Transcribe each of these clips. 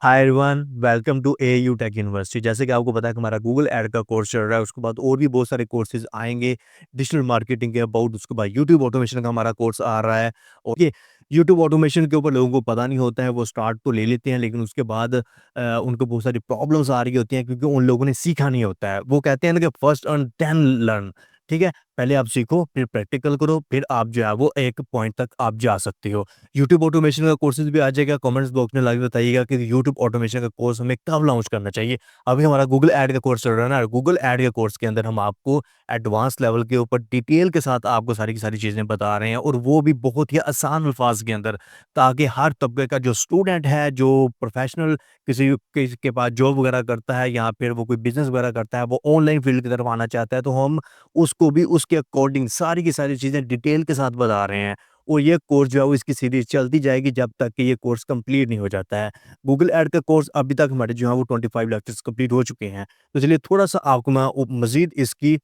Hi everyone, welcome to AU tech university. जैसे कि आपको पता है कि हमारा गूगल ऐड का कोर्स चल रहा है। उसके बाद और भी बहुत सारे कोर्सेज आएंगे डिजिटल मार्केटिंग के अबाउट। उसके बाद यूट्यूब ऑटोमेशन का हमारा कोर्स आ रहा है। और ये यूट्यूब ऑटोमेशन के ऊपर लोगों को पता नहीं होता है, वो स्टार्ट तो ले लेते हैं लेकिन उसके बाद उनको बहुत सारी प्रॉब्लम्स आ रही होती हैं क्योंकि उन लोगों ने सीखा नहीं होता है। वो कहते हैं ना कि फर्स्ट अर्न देन लर्न। ठीक है, पहले आप सीखो, फिर प्रैक्टिकल करो, फिर आप जो है वो एक पॉइंट तक आप जा सकते हो। यूट्यूब ऑटोमेशन का कोर्सेज भी आ जाएगा। कमेंट्स बॉक्स में लाके बताइएगा कि यूट्यूब ऑटोमेशन का कोर्स हमें कब लॉन्च करना चाहिए। अभी हमारा गूगल ऐड का कोर्स चल रहा है ना, गूगल ऐड के कोर्स के अंदर हम आपको एडवांस लेवल के ऊपर डिटेल के साथ आपको सारी की सारी चीज़ें बता रहे हैं, और वो भी बहुत ही आसान अल्फाज के अंदर, ताकि हर तबके का जो स्टूडेंट है, जो प्रोफेशनल किसी के पास जॉब वगैरह करता है या फिर वो कोई बिजनेस वगैरह करता है, वो ऑनलाइन फील्ड की तरफ आना चाहता है, तो हम उसको भी उसके अकॉर्डिंग सारी की सारी चीज़ें डिटेल के साथ बता रहे हैं। और ये कोर्स जो है वो इसकी सीरीज़ चलती जाएगी जब तक कि ये कोर्स कंप्लीट नहीं हो जाता है। गूगल ऐड का कोर्स अभी तक हमारे जो है वो 25 लेक्चर्स कंप्लीट हो चुके हैं। तो चलिए थोड़ा-सा आपको मैं मज़ीद इसकी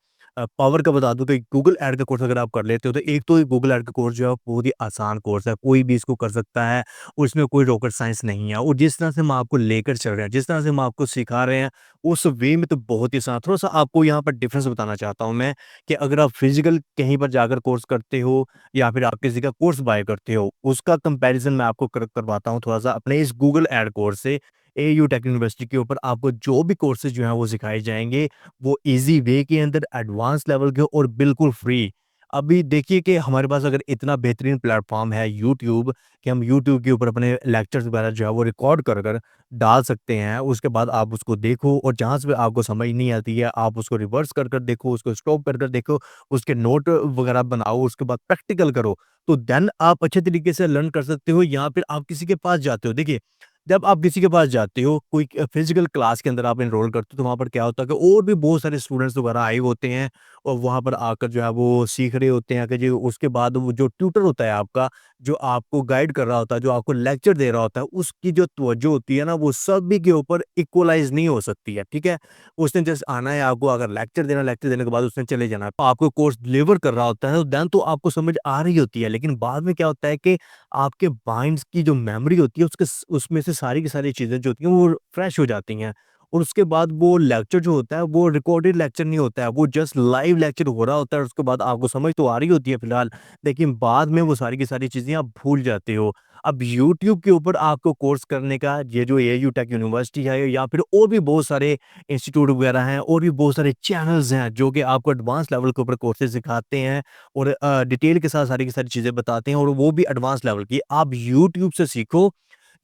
पावर का बता दूँ कि गूगल ऐड का कोर्स अगर आप कर लेते हो तो एक तो गूगल ऐड का कोर्स जो है वो बहुत ही आसान कोर्स है, कोई भी इसको कर सकता है और इसमें कोई रॉकेट साइंस नहीं है। और जिस तरह से हम आपको लेकर चल रहे हैं, जिस तरह से हम आपको सिखा रहे हैं, उस वे में तो बहुत ही आसान। थोड़ा-सा आपको यहाँ पर डिफरेंस बताना चाहता हूँ मैं, कि अगर आप फिज़िकल कहीं पर जाकर कोर्स करते हो या फिर आप किसी का कोर्स बाय करते हो, उसका कंपैरिज़न मैं आपको करवाता हूँ थोड़ा-सा अपने इस गूगल ऐड कोर्स से। एयू टेक यूनिवर्सिटी के ऊपर आपको जो भी कोर्सेज़ जो हैं वो सिखाए जाएँगे, वो ईज़ी वे के अंदर एडवांस लेवल के और बिल्कुल फ्री। अभी देखिए कि हमारे पास अगर इतना बेहतरीन प्लेटफ़ॉर्म है यूट्यूब, कि हम यूट्यूब के ऊपर अपने लेक्चर्स वगैरह जो है वो रिकॉर्ड कर कर डाल सकते हैं। उसके बाद आप उसको देखो और जहाँ से भी आपको समझ नहीं आती है, आप उसको रिवर्स कर देखो, उसको स्टॉप कर देखो, उसके नोट वगैरह बनाओ, उसके बाद प्रैक्टिकल करो। तो देन आप अच्छे तरीके से लर्न कर सकते हो, या फिर आप किसी के पास जाते हो। देखिए, जब आप किसी के पास जाते हो, कोई फिज़िकल क्लास के अंदर आप एनरोल करते हो, तो वहाँ पर क्या होता है कि और भी बहुत सारे स्टूडेंट्स वगैरह आए होते हैं और वहाँ पर आकर जो है वो सीख रहे होते हैं कि जी। उसके बाद वो जो ट्यूटर होता है आपका, जो आपको गाइड कर रहा होता है, जो आपको लेक्चर दे रहा होता है, उसकी जो तवज्जो होती है ना, वो सभी के ऊपर इक्वलाइज़ नहीं हो सकती है, ठीक है? उसने जस्ट आना है आपको, अगर लेक्चर देना, लेक्चर देने के बाद उसने चले जाना है। तो आपको कोर्स डिलीवर कर रहा होता है, तो देन तो आपको समझ आ रही होती है, लेकिन बाद में क्या होता है कि आपके माइंड्स की जो मेमोरी होती है, उसमें से सारी की सारी चीज़ें जो होती हैं, वो फ्रेश हो जाती हैं। और उसके बाद वो लेक्चर जो होता है, वो रिकॉर्डेड लेक्चर नहीं होता है, वो जस्ट लाइव लेक्चर हो रहा होता है। उसके बाद आपको समझ तो आ रही होती है फिलहाल, लेकिन बाद में वो सारी की सारी चीज़ें आप भूल जाते हो। अब यूट्यूब के ऊपर आपको कोर्स करने का, ये जो एयू टेक यूनिवर्सिटी है या फिर और भी बहुत सारे इंस्टीट्यूट वगैरह हैं, और भी बहुत सारे चैनल्स हैं जो कि आपको एडवांस लेवल के ऊपर कोर्सेज़ सिखाते हैं और डिटेल के साथ सारी की सारी चीज़ें बताते हैं, और वो भी एडवांस लेवल की। आप यूट्यूब से सीखो,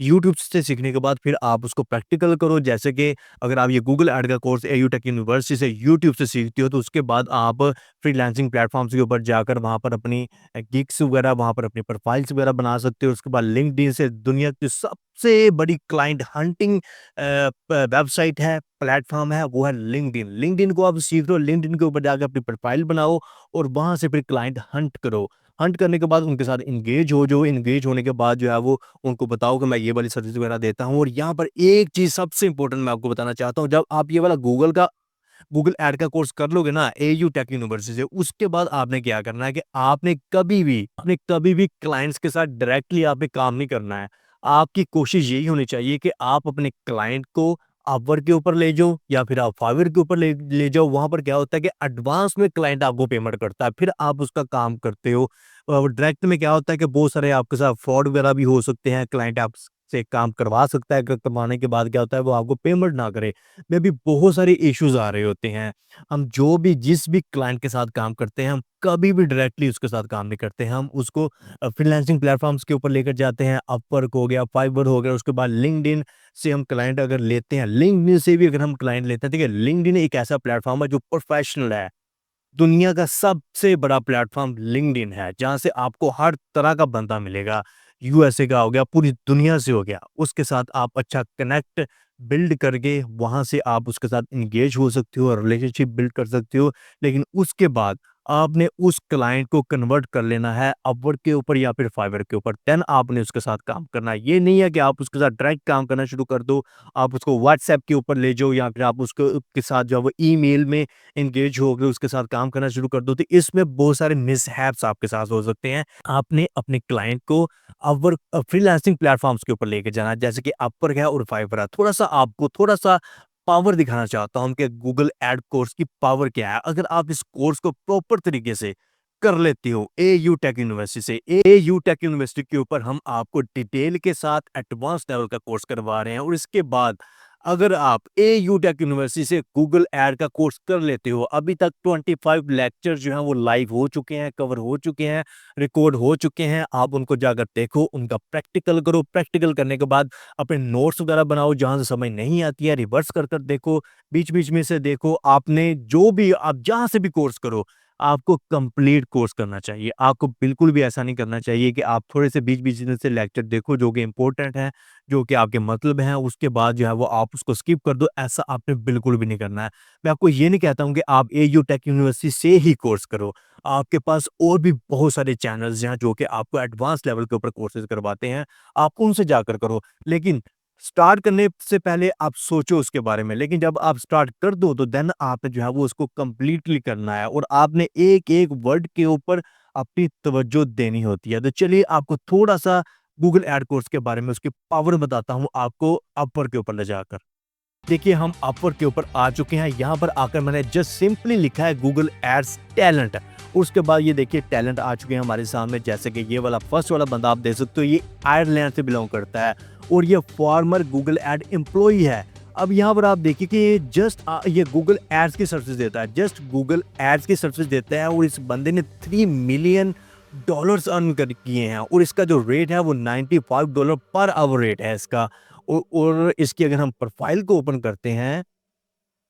यूट्यूब से सीखने के बाद फिर आप उसको प्रैक्टिकल करो। जैसे कि अगर आप ये गूगल ऐड का कोर्स एयू टेक यूनिवर्सिटी से यूट्यूब से सीखते हो, तो उसके बाद आप फ्रीलांसिंग प्लेटफ़ॉर्म्स के ऊपर जाकर वहाँ पर अपनी गिग्स वगैरह, वहाँ पर अपनी प्रोफाइल्स वगैरह बना सकते हो। उसके बाद लिंक्डइन से दुनिया की सबसे बड़ी क्लाइंट हंटिंग वेबसाइट है, प्लेटफ़ॉर्म है, वो है लिंक्डइन। लिंक्डइन को आप सीख लो, लिंक्डइन के ऊपर जाकर अपनी प्रोफाइल बनाओ और वहाँ से फिर क्लाइंट हंट करो। हंट करने के बाद उनके साथ एंगेज हो जाओ, एंगेज होने के बाद जो है वो उनको बताओ कि मैं ये वाली सर्विस वगैरह देता हूँ। और यहाँ पर एक चीज़ सबसे इम्पोर्टेंट मैं आपको बताना चाहता हूँ, जब आप ये वाला गूगल ऐड का कोर्स कर लोगे ना एयू टेक यूनिवर्सिटी से, उसके बाद आपने क्या करना है कि आपने कभी भी क्लाइंट्स के साथ डायरेक्टली आपने काम नहीं करना है। आपकी कोशिश यही होनी चाहिए कि आप अपने क्लाइंट को अपवर्क के ऊपर ले जाओ या फिर आप फाइवर के ऊपर ले जाओ। वहाँ पर क्या होता है कि एडवांस में क्लाइंट आपको पेमेंट करता है, फिर आप उसका काम करते हो। डायरेक्ट में क्या होता है कि बहुत सारे आपके साथ फ्रॉड वगैरह भी हो सकते हैं, क्लाइंट आपसे काम करवा सकता है, करवाने के बाद क्या होता है वो आपको पेमेंट ना करे, में भी बहुत सारे इश्यूज आ रहे होते हैं। हम जो भी जिस भी क्लाइंट के साथ काम करते हैं, हम कभी भी डायरेक्टली उसके साथ काम नहीं करते हैं। हम उसको फ्रीलांसिंग प्लेटफॉर्म्स के ऊपर लेकर जाते हैं, अपवर्क हो गया, फाइवर हो गया, उसके बाद लिंक्डइन से हम क्लाइंट अगर लेते हैं, लिंक्डइन से भी अगर हम क्लाइंट लेते हैं, ठीक है, लिंक्डइन एक ऐसा प्लेटफॉर्म है जो प्रोफेशनल है। दुनिया का सबसे बड़ा प्लेटफ़ॉर्म लिंक्डइन है, जहाँ से आपको हर तरह का बंदा मिलेगा। यूएसए का हो गया, पूरी दुनिया से हो गया, उसके साथ आप अच्छा कनेक्ट बिल्ड करके वहाँ से आप उसके साथ एंगेज हो सकते हो और रिलेशनशिप बिल्ड कर सकते हो। लेकिन उसके बाद आपने उस क्लाइंट को कन्वर्ट कर लेना है अपवर्क के ऊपर या फिर फाइवर के ऊपर, देन आपने उसके साथ काम करना है। ये नहीं है कि आप उसके साथ डायरेक्ट काम करना शुरू कर दो, आप उसको व्हाट्सएप के ऊपर ले जाओ या फिर आप उसको के साथ जो है वो ईमेल में एंगेज हो गए, उसके साथ काम करना शुरू कर दो, तो इसमें बहुत सारे मिसहैप्स आपके साथ हो सकते हैं। आपने अपने क्लाइंट को अपवर्क फ्रीलांसिंग प्लेटफॉर्म्स के ऊपर लेके जाना है, जैसे कि अपवर्क है और फाइवर है। थोड़ा-सा आपको थोड़ा-सा पावर दिखाना चाहता हूँ कि गूगल एड कोर्स की पावर क्या है। अगर आप इस कोर्स को प्रॉपर तरीके से कर लेते हो एयू टेक यूनिवर्सिटी से, एयू टेक यूनिवर्सिटी के ऊपर हम आपको डिटेल के साथ एडवांस लेवल का कोर्स करवा रहे हैं, और इसके बाद अगर आप एयू टेक यूनिवर्सिटी से गूगल एड का कोर्स कर लेते हो, अभी तक 25 लेक्चर जो हैं वो लाइव हो चुके हैं, कवर हो चुके हैं, रिकॉर्ड हो चुके हैं। आप उनको जाकर देखो, उनका प्रैक्टिकल करो, प्रैक्टिकल करने के बाद अपने नोट्स वगैरह बनाओ, जहाँ से समझ नहीं आती है रिवर्स कर कर देखो, बीच-बीच में से देखो। आपने जो भी आप जहाँ से भी कोर्स करो, आपको कंप्लीट कोर्स करना चाहिए। आपको बिल्कुल भी ऐसा नहीं करना चाहिए कि आप थोड़े से बीच-बीच में से लेक्चर देखो जो कि इम्पोर्टेंट है, जो कि आपके मतलब हैं, उसके बाद जो है वो आप उसको स्किप कर दो, ऐसा आपने बिल्कुल भी नहीं करना है। मैं आपको ये नहीं कहता हूँ कि आप एयू टेक यूनिवर्सिटी से ही कोर्स करो, आपके पास और भी बहुत सारे चैनल्स हैं जो कि आपको एडवांस लेवल के ऊपर कोर्सेज़ करवाते हैं, आप उनसे जाकर करो। लेकिन स्टार्ट करने से पहले आप सोचो उसके बारे में, लेकिन जब आप स्टार्ट कर दो तो देन आपने जो है वो उसको कंप्लीटली करना है, और आपने एक-एक वर्ड के ऊपर अपनी तवज्जो देनी होती है। तो चलिए आपको थोड़ा-सा गूगल एड कोर्स के बारे में उसकी पावर बताता हूँ आपको अपवर्क के ऊपर ले जाकर। देखिए हम अपवर्क के ऊपर आ चुके हैं, यहाँ पर आकर मैंने जस्ट सिंपली लिखा है गूगल एड्स टैलेंट। उसके बाद ये देखिए टैलेंट आ चुके हैं हमारे सामने, जैसे कि ये वाला फर्स्ट वाला बंदा आप देख सकते हो, ये आयरलैंड से बिलोंग करता है और ये फॉर्मर गूगल एड एम्प्लॉई है। अब यहाँ पर आप देखिए कि ये जस्ट ये गूगल एड्स की सर्विस देता है, जस्ट गूगल एड्स की सर्विस देता है, और इस बंदे ने $3 मिलियन अर्न कर किए हैं, और इसका जो रेट है वो $95 पर आवर रेट है इसका। और इसकी अगर हम प्रोफाइल को ओपन करते हैं,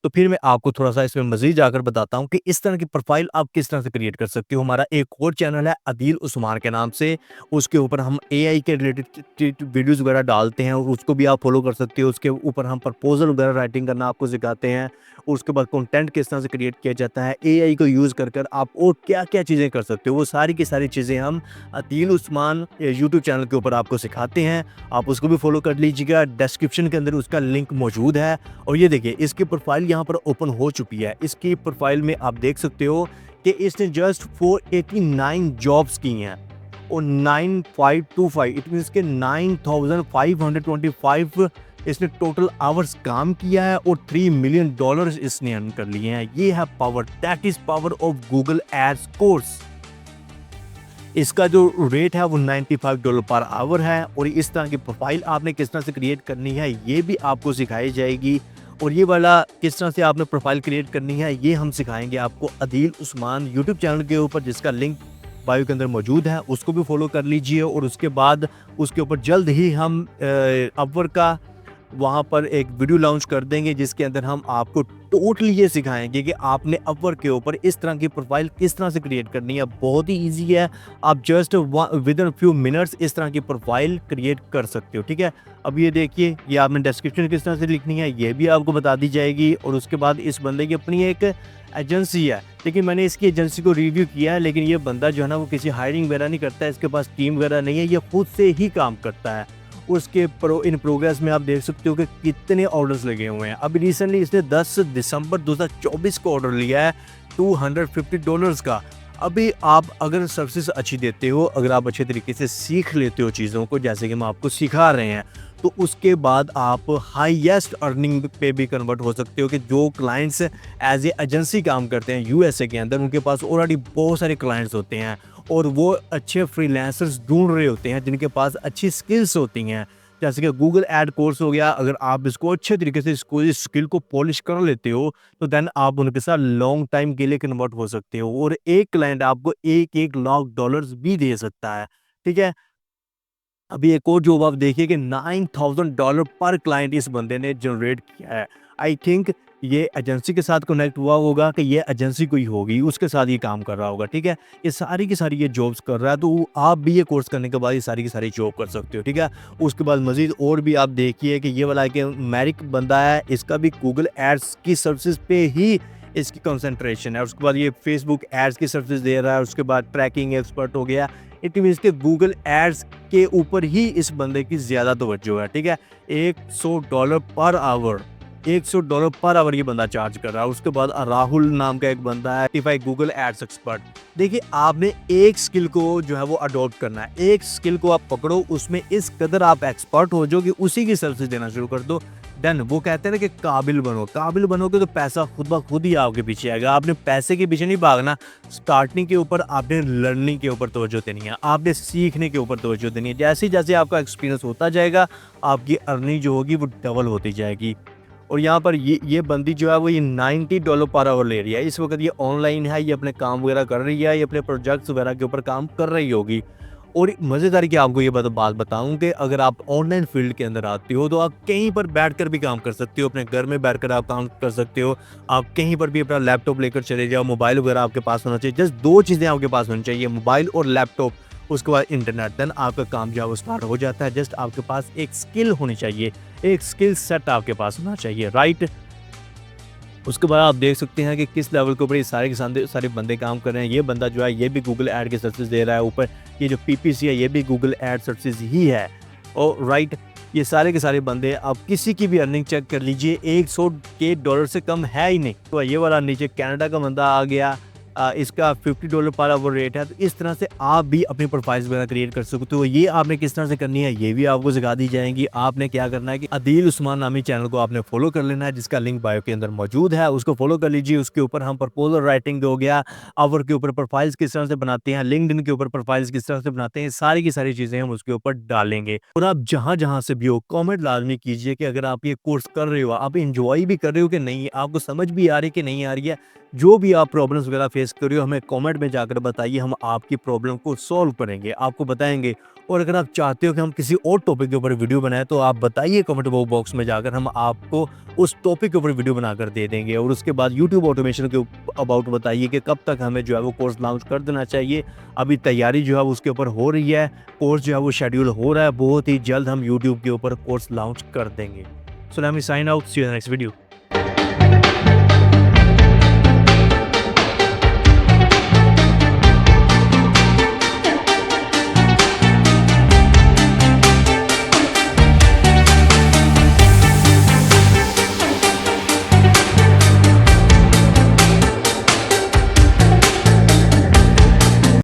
तो फिर मैं आपको थोड़ा-सा इसमें मज़ीद जाकर बताता हूँ कि इस तरह की प्रोफ़ाइल आप किस तरह से क्रिएट कर सकते हो। हमारा एक और चैनल है अदील उस्मान के नाम से, उसके ऊपर हम एआई के रिलेटेड वीडियोज़ वगैरह डालते हैं, और उसको भी आप फ़ॉलो कर सकते हो। उसके ऊपर हम प्रपोज़ल वगैरह राइटिंग करना आपको सिखाते हैं। उसके बाद कंटेंट किस तरह से क्रिएट किया जाता है, एआई को यूज़ कर आप और क्या-क्या चीज़ें कर सकते हो, वो सारी की सारी चीज़ें हम अदील उस्मान यूट्यूब चैनल के ऊपर आपको सिखाते हैं। आप उसको भी फ़ॉलो कर लीजिएगा, डिस्क्रिप्शन के अंदर उसका लिंक मौजूद है। और ये देखिए इसकी प्रोफाइल यहाँ पर ओपन हो चुकी है। इसकी प्रोफाइल में आप देख सकते हो कि इसने जस्ट 489 जॉब्स की हैं, और 9525 इट मीन्स के 9525 इसने टोटल आवर्स काम किया है, और $3 मिलियन इसने अर्न कर लिए हैं। ये है power, that is power of Google ads course. इसका जो रेट है वो $95 पर आवर है, और इस तरह की प्रोफाइल आपने किस तरह से क्रिएट करनी है ये भी आपको सिखाई जाएगी। और ये वाला किस तरह से आपने प्रोफाइल क्रिएट करनी है ये हम सिखाएंगे आपको अदील उस्मान यूट्यूब चैनल के ऊपर, जिसका लिंक बायो के अंदर मौजूद है, उसको भी फॉलो कर लीजिए। और उसके बाद उसके ऊपर जल्द ही हम अपवर्क का वहाँ पर एक वीडियो लॉन्च कर देंगे, जिसके अंदर हम आपको टोटली ये सिखाएंगे कि आपने अपवर्क के ऊपर इस तरह की प्रोफाइल किस तरह से क्रिएट करनी है। बहुत ही इजी है, आप just with in few minutes इस तरह की प्रोफाइल क्रिएट कर सकते हो। ठीक है, अब ये देखिए, ये आपने डिस्क्रिप्शन किस तरह से लिखनी है ये भी आपको बता दी जाएगी। और उसके बाद इस बंदे की अपनी एक एजेंसी है, लेकिन मैंने इसकी एजेंसी को रिव्यू किया है, लेकिन ये बंदा जो है ना वो किसी हायरिंग वगैरह नहीं करता है, इसके पास टीम वगैरह नहीं है, ये खुद से ही काम करता है। उसके इन प्रोग्रेस में आप देख सकते हो कि कितने ऑर्डर्स लगे हुए हैं। अभी रिसेंटली इसने 10 दिसंबर 2024 को ऑर्डर लिया है $250 का। अभी आप अगर सर्विस अच्छी देते हो, अगर आप अच्छे तरीके से सीख लेते हो चीज़ों को, जैसे कि हम आपको सिखा रहे हैं, तो उसके बाद आप हाईएस्ट अर्निंग पे भी कन्वर्ट हो सकते हो। कि जो क्लाइंट्स एज ए एजेंसी काम करते हैं यूएसए के अंदर, उनके पास ऑलरेडी बहुत सारे क्लाइंट्स होते हैं, और वो अच्छे फ्रीलांसर्स ढूंढ रहे होते हैं जिनके पास अच्छी स्किल्स होती हैं। जैसे कि गूगल एड कोर्स हो गया, अगर आप इसको अच्छे तरीके से इसको इस स्किल को पॉलिश कर लेते हो, तो देन आप उनके साथ लॉन्ग टाइम के लिए कन्वर्ट हो सकते हो, और एक क्लाइंट आपको $1 लाख भी दे सकता है। ठीक है, अभी एक और जॉब आप देखिए कि $9,000 पर क्लाइंट इस बंदे ने जनरेट किया है। आई थिंक ये एजेंसी के साथ कनेक्ट हुआ होगा, कि ये एजेंसी कोई होगी उसके साथ ये काम कर रहा होगा। ठीक है, ये सारी की सारी ये जॉब्स कर रहा है, तो आप भी ये कोर्स करने के बाद ये सारी की सारी जॉब कर सकते हो। ठीक है, उसके बाद मजीद और भी आप देखिए कि ये वाला कि मैरिक बंदा है, इसका भी गूगल एड्स की सर्विसेज पे ही इसकी कंसंट्रेशन है। उसके बाद ये फेसबुक एड्स की सर्विस दे रहा है, उसके बाद ट्रैकिंग एक्सपर्ट हो गया। इट मीन्स कि गूगल एड्स के ऊपर ही इस बंदे की ज़्यादा तवज्जो है, ठीक है। $100 पर आवर, $100 पर आवर ये बंदा चार्ज कर रहा है। उसके बाद राहुल नाम का एक बंदा है, सर्टिफाइड गूगल एड्स एक्सपर्ट। देखिए, आपने एक स्किल को जो है वो अडॉप्ट करना है, एक स्किल को आप पकड़ो, उसमें इस कदर आप एक्सपर्ट हो जो कि उसी की सर्विस देना शुरू कर दो। देन वो कहते हैं ना कि काबिल बनो, काबिल बनोगे तो पैसा खुद ब खुद ही आपके पीछे आएगा। आपने पैसे के पीछे नहीं भागना, स्टार्टिंग के ऊपर आपने लर्निंग के ऊपर तवज्जो देनी है, आपने सीखने के ऊपर तवज्जो देनी है। जैसे जैसे आपका एक्सपीरियंस होता जाएगा, आपकी अर्निंग जो होगी वो डबल होती जाएगी। और यहाँ पर ये बंदी जो है वो ये $90 पर आवर ले रही है। इस वक्त ये ऑनलाइन है, ये अपने काम वगैरह कर रही है, ये अपने प्रोजेक्ट्स वगैरह के ऊपर काम कर रही होगी। और मज़ेदार की आपको ये बात बताऊं कि अगर आप ऑनलाइन फील्ड के अंदर आते हो तो आप कहीं पर बैठकर भी काम कर सकते हो, अपने घर में बैठकर आप काम कर सकते हो। आप कहीं पर भी अपना लैपटॉप लेकर चले जाओ, मोबाइल वगैरह आपके पास होना चाहिए। जस्ट 2 चीज़ें आपके पास होनी चाहिए, मोबाइल और लैपटॉप, उसके बाद इंटरनेट। देन आपका काम जो है वो स्टार्ट हो जाता है। जस्ट आपके पास एक स्किल होनी चाहिए, एक स्किल सेट आपके पास होना चाहिए, राइट। उसके बाद आप देख सकते हैं कि किस लेवल के ऊपर ये सारे बंदे काम कर रहे हैं। ये बंदा जो है ये भी गूगल ऐड की सर्विस दे रहा है। ऊपर ये जो पीपीसी है ये भी गूगल ऐड सर्विस ही है। और राइट, ये सारे के सारे बंदे, आप किसी की भी अर्निंग चेक कर लीजिए, $100 से कम है ही नहीं। तो ये वाला नीचे कनाडा का बंदा आ गया, इसका $50 पर आवर रेट है। तो इस तरह से आप भी अपनी प्रोफाइल्स वगैरह क्रिएट कर सकते हो। ये आपने किस तरह से करनी है ये भी आपको सिखा दी जाएंगी। आपने क्या करना है कि अदील उस्मान नामी चैनल को आपने फॉलो कर लेना है, जिसका लिंक बायो के अंदर मौजूद है, उसको फॉलो कर लीजिए। उसके ऊपर हम प्रपोजल राइटिंग हो गया, आवर के ऊपर प्रोफाइल्स किस तरह से बनाते हैं, लिंक्डइन के ऊपर प्रोफाइल्स किस तरह से बनाते हैं, सारी की सारी चीज़ें हम उसके ऊपर डालेंगे। और आप जहाँ से भी हो कॉमेंट लाजमी कीजिए कि अगर आप ये कोर्स कर रहे हो, आप इंजॉय भी कर रहे हो कि नहीं, आपको समझ भी आ रही है कि नहीं आ रही है। जो भी आप प्रॉब्लम्स वगैरह फेस कर रहे हो, हमें कमेंट में जाकर बताइए, हम आपकी प्रॉब्लम को सॉल्व करेंगे, आपको बताएंगे। और अगर आप चाहते हो कि हम किसी और टॉपिक के ऊपर वीडियो बनाएं तो आप बताइए कमेंट बॉक्स में जाकर, हम आपको उस टॉपिक के ऊपर वीडियो बनाकर दे देंगे। और उसके बाद यूट्यूब ऑटोमेशन के अबाउट बताइए कि कब तक हमें जो है वो कोर्स लॉन्च कर देना चाहिए। अभी तैयारी जो है उसके ऊपर हो रही है, कोर्स जो है वो शेड्यूल हो रहा है, बहुत ही जल्द हम यूट्यूब के ऊपर कोर्स लॉन्च कर देंगे। So let me sign out, see you in the next video.